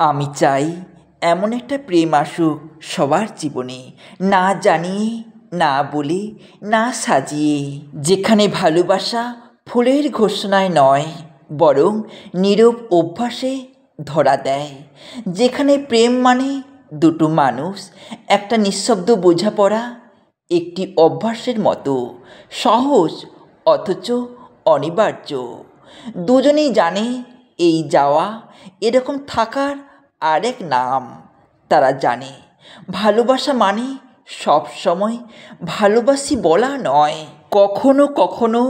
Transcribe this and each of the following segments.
আমি চাই এমন একটা প্রেম আসুক সবার জীবনে, না জানিয়ে, না বলে, না সাজিয়ে, যেখানে ভালোবাসা ফুলের ঘোষণায় নয় বরং নীরব অভ্যাসে ধরা দেয়, যেখানে প্রেম মানে দুটো মানুষ একটা নিঃশব্দ বোঝাপড়া, একটি অভ্যাসের মতো সহজ অথচ অনিবার্য। দুজনেই জানে এই যাওয়া, এরকম থাকার আরেক নাম। তারা জানে ভালোবাসা মানে সব সময় ভালোবাসি বলা নয়, কখনো কখনো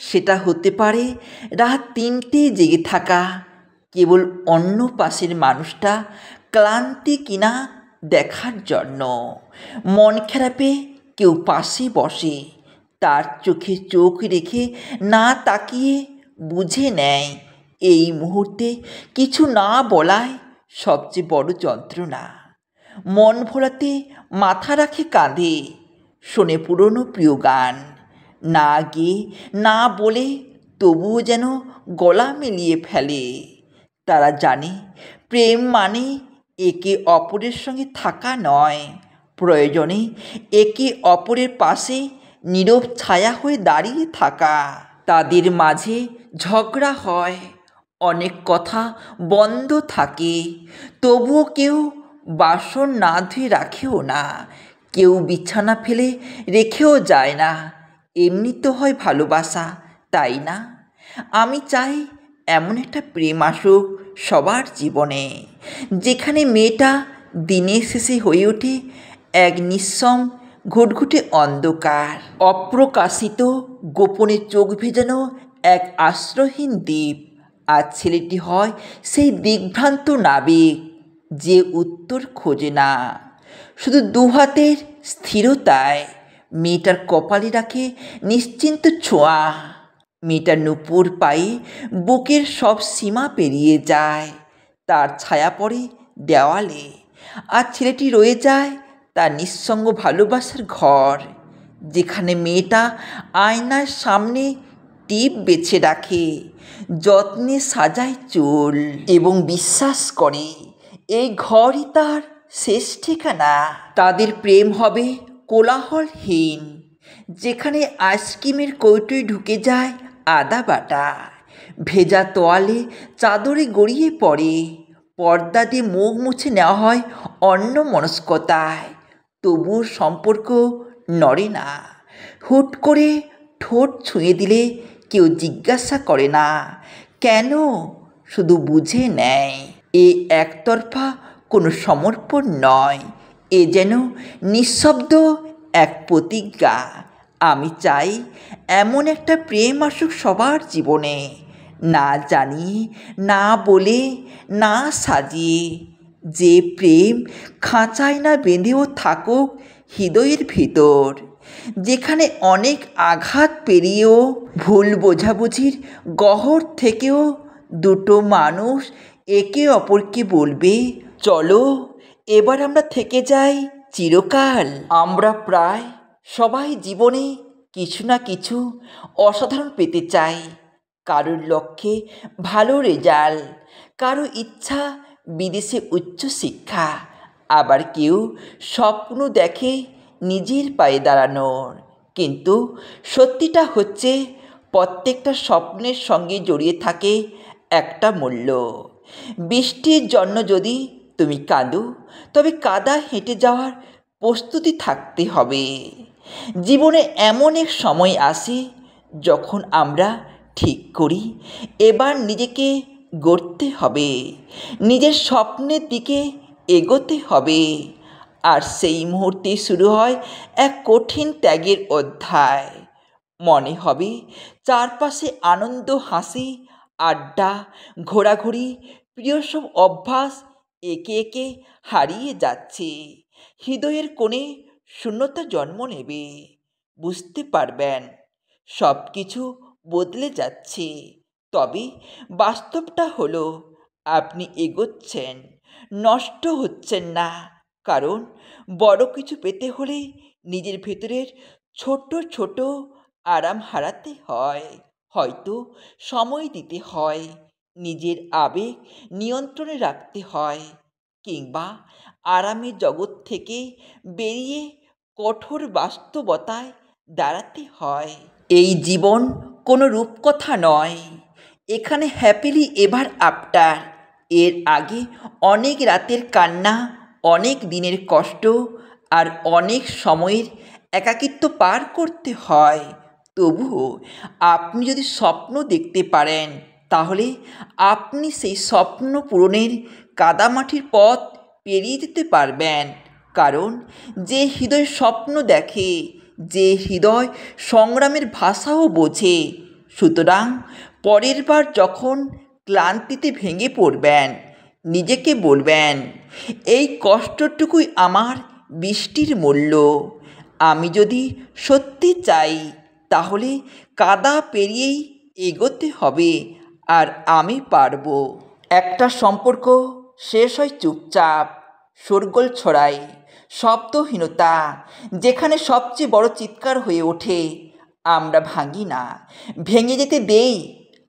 সেটা হতে পারে রাত 3টে জেগে থাকা, কেবল অন্য পাশের মানুষটা ক্লান্তি কিনা দেখার জন্য। মন খারাপে কেউ পাশে বসে, তার চোখে চোখ রেখে না তাকিয়ে বুঝে নেয় এই মুহূর্তে কিছু না বলায় সবচেয়ে বড় যন্ত্রণা। মন ভোলাতে মাথা রাখে কাঁধে, শোনে পুরনো প্রিয় গান, না গেয়ে না বলে তবুও যেন গলা মিলিয়ে ফেলে। তারা জানে প্রেম মানে একে অপরের সঙ্গে থাকা নয়, প্রয়োজনে একে অপরের পাশে নীরব ছায়া হয়ে দাঁড়িয়ে থাকা। তাদের মাঝে ঝগড়া হয়, অনেক কথা বন্ধ থাকে, তবুও কেউ বাসন না ধুয়ে রাখেও না, কেউ বিছানা ফেলে রেখেও যায় না। এমনি তো হয় ভালোবাসা, তাই না? আমি চাই এমন একটা প্রেম আসুক সবার জীবনে, যেখানে মেয়েটা দিনের শেষে হয়ে ওঠে এক নিঃসম ঘুটঘুটে অন্ধকার, অপ্রকাশিত গোপনে চোখ ভেজানো এক আশ্রয়হীন দ্বীপ, আর ছেলেটি হয় সেই দিগ্ভ্রান্ত নাবিক যে উত্তর খোঁজে না, শুধু দুহাতের স্থিরতায় মেয়েটার কপালে রাখে নিশ্চিন্ত ছোঁয়া। মেয়েটার নূপুর পায়ে বুকের সব সীমা পেরিয়ে যায়, তার ছায়া পড়ে দেওয়ালে, আর ছেলেটি রয়ে যায় তার নিঃসঙ্গ ভালোবাসার ঘর, যেখানে মেয়েটা আয়নার সামনে টিপ বেছে রাখে, যত্নে সাজায় চুল এবং বিশ্বাস করে এই ঘরই তার শেষ ঠিকানা। তাদের প্রেম হবে কোলাহলহীন, যেখানে আইসক্রিমের কৌটোয় ঢুকে যায় আদা বাটা, ভেজা তোয়ালে চাদরে গড়িয়ে পড়ে, পর্দা দিয়ে মুখ মুছে নেওয়া হয় অন্যমনস্কতায়, তবুও সম্পর্ক নড়ে না। হুট করে ঠোঁট ছুঁয়ে দিলে কেউ জিজ্ঞাসা করে না কেন, শুধু বুঝে নেয় এ একতরফা কোনো সমর্পণ নয়, এ যেন নিঃশব্দ এক প্রতিজ্ঞা। আমি চাই এমন একটা প্রেম আসুক সবার জীবনে, না জানিয়ে, না বলে, না সাজিয়ে, যে প্রেম খাঁচায় না বেঁধেও থাকুক হৃদয়ের ভিতর, যেখানে অনেক আঘাত পেরিয়েও, ভুল বোঝাবুঝির গহ্বর থেকেও দুটো মানুষ একে অপরকে বলবে চলো এবার আমরা থেকে যাই চিরকাল। আমরা প্রায় সবাই জীবনে কিছু না কিছু অসাধারণ পেতে চাই, কারোর লক্ষ্যে ভালো রেজাল্ট, কারো ইচ্ছা বিদেশে উচ্চশিক্ষা, আবার কেউ স্বপ্ন দেখে নিজের পায়ে দাঁড়ানোর। কিন্তু সত্যিটা হচ্ছে প্রত্যেকটা স্বপ্নের সঙ্গে জড়িয়ে থাকে একটা মূল্য। বৃষ্টির জন্য যদি তুমি কাঁদো, তবে কাদা হেঁটে যাওয়ার প্রস্তুতি থাকতে হবে। জীবনে এমন এক সময় আসে যখন আমরা ঠিক করি এবার নিজেকে গড়তে হবে, নিজের স্বপ্নের দিকে এগোতে হবে, আর সেই মুহূর্তে শুরু হয় এক কঠিন ত্যাগের অধ্যায়। মনে হবে চারপাশে আনন্দ, হাসি, আড্ডা, ঘোরাঘুরি, প্রিয় সব অভ্যাস একে একে হারিয়ে যাচ্ছে, হৃদয়ের কোণে শূন্যতা জন্ম নেবে। বুঝতে পারবেন সব কিছু বদলে যাচ্ছে, তবে বাস্তবটা হলো আপনি এগোচ্ছেন, নষ্ট হচ্ছেন না, কারণ বড় কিছু পেতে হলে নিজের ভেতরের ছোট ছোট আরাম হারাতে হয়, হয়তো সময় দিতে হয়, নিজের আবেগ নিয়ন্ত্রণে রাখতে হয়, কিংবা আরামের জগৎ থেকে বেরিয়ে কঠোর বাস্তবতায় দাঁড়াতে হয়। এই জীবন কোনো রূপকথা নয়। এখানে হ্যাপিলি এভার আফটার এর আগে অনেক রাতের কান্না, অনেক দিনের কষ্ট আর অনেক সময়ের একাকিত্ব পার করতে হয়। তবুও আপনি যদি স্বপ্ন দেখতে পারেন, তাহলে আপনি সেই স্বপ্ন পূরণের কাদামাটির পথ পেরিয়ে যেতে পারবেন। কারণ যে হৃদয় স্বপ্ন দেখে, যে হৃদয় সংগ্রামের ভাষাও বোঝে। সুতরাং পরের বার যখন ক্লান্তিতে ভেঙে পড়বেন, নিজেকে বলবেন, এই কষ্টটুকুই আমার বৃষ্টির মূল্য। আমি যদি সত্যি চাই, তাহলে কাদা পেরিয়েই এগোতে হবে, আর আমি পারব। একটা সম্পর্ক শেষ হয় চুপচাপ, শোরগোল ছড়ায়, শব্দহীনতা, যেখানে সবচেয়ে বড় চিৎকার হয়ে ওঠে, আমরা ভাঙি না, ভেঙে যেতে দেই।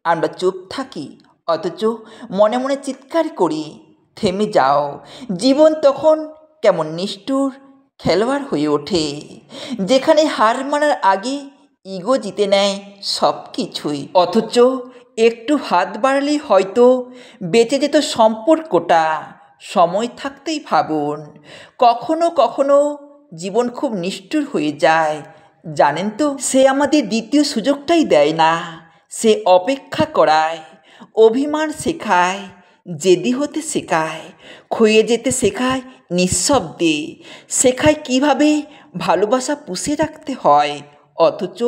আমরা চুপ থাকি, অথচ মনে মনে চিৎকার করি, থেমে যাও। জীবন তখন কেমন নিষ্ঠুর খেলোয়াড় হয়ে ওঠে, যেখানে হার মানার আগে ইগো জিতে নেয় সব কিছুই। অথচ একটু হাত বাড়ালেই হয়তো বেঁচে যেত সম্পর্কটা। সময় থাকতেই ভাবুন। কখনো কখনো জীবন খুব নিষ্ঠুর হয়ে যায়, জানেন তো? সে আমাদের দ্বিতীয় সুযোগটাই দেয় না। সে অপেক্ষা করায়, অভিমান শেখায়, জেদি হতে শেখায়, ক্ষয়ে যেতে শেখায় নিঃশব্দে, শেখায় কিভাবে ভালোবাসা পুষে রাখতে হয়, অথচ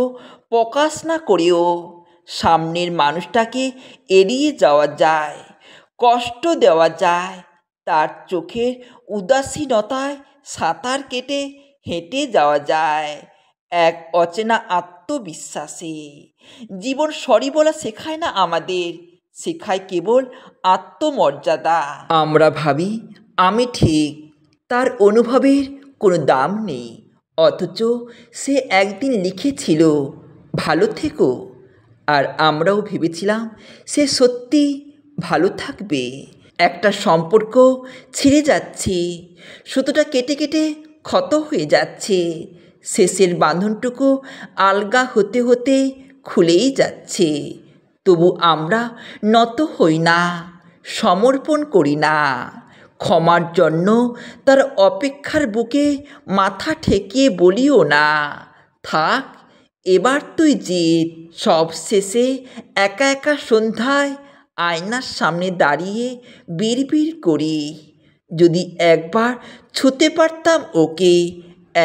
প্রকাশ না করেও সামনের মানুষটাকে এড়িয়ে যাওয়া যায়, কষ্ট দেওয়া যায়, তার চোখের উদাসীনতায় সাঁতার কেটে হেঁটে যাওয়া যায় এক অচেনা আত্মবিশ্বাসে। জীবন সরি বলা শেখায় না আমাদের, শেখায় কেবল আত্মমর্যাদা। আমরা ভাবি আমি ঠিক, তার অনুভবের কোনো দাম নেই, অথচ সে একদিন লিখেছিল ভালো থেকো, আর আমরাও ভেবেছিলাম সে সত্যি ভালো থাকবে। একটা সম্পর্ক ছিঁড়ে যাচ্ছে, সুতোটা কেটে কেটে ক্ষত হয়ে যাচ্ছে, শেষের বাঁধনটুকু আলগা হতে হতে খুলেই যাচ্ছে। তবু আমরা নত হই না, সমর্পণ করি না। ক্ষমার জন্য তার অপেক্ষার বুকে মাথা ঠেকিয়ে বলিও না, থাক এবার তুই জিত। সব শেষে একা একা সন্ধ্যায় আয়নার সামনে দাঁড়িয়ে বিড়বিড় করি, যদি একবার ছুঁতে পারতাম ওকে,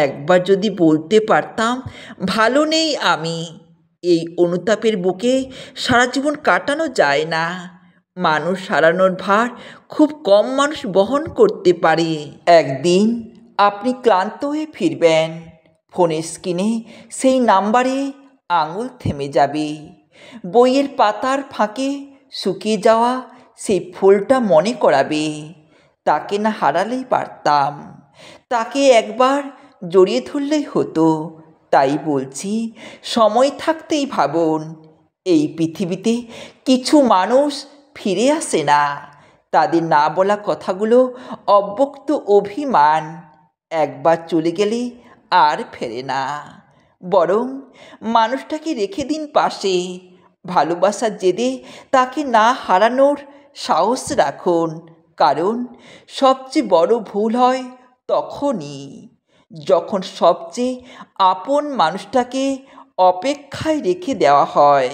একবার যদি বলতে পারতাম ভালো নেই আমি। এই অনুতাপের বুকে সারা জীবন কাটানো যায় না। মানুষ হারানোর ভার খুব কম মানুষ বহন করতে পারে। একদিন আপনি ক্লান্ত হয়ে ফিরবেন, ফোনের স্ক্রিনে সেই নাম্বারে আঙুল থেমে যাবে, বইয়ের পাতার ফাঁকে শুকিয়ে যাওয়া সেই ফুলটা মনে করাবে, তাকে না হারালেই পারতাম, তাকে একবার জড়িয়ে ধরলেই হতো। তাই বলছি, সময় থাকতেই ভাবুন। এই পৃথিবীতে কিছু মানুষ ফিরে আসে না, তাদের না বলা কথাগুলো অব্যক্ত অভিমান, একবার চলে গেলে আর ফেরে না। বরং মানুষটাকে রেখে দিন পাশে, ভালোবাসার জেদে তাকে না হারানোর সাহস রাখুন। কারণ সবচেয়ে বড় ভুল হয় তখনই, যখন সবচেয়ে আপন মানুষটাকে অপেক্ষায় রেখে দেওয়া হয়।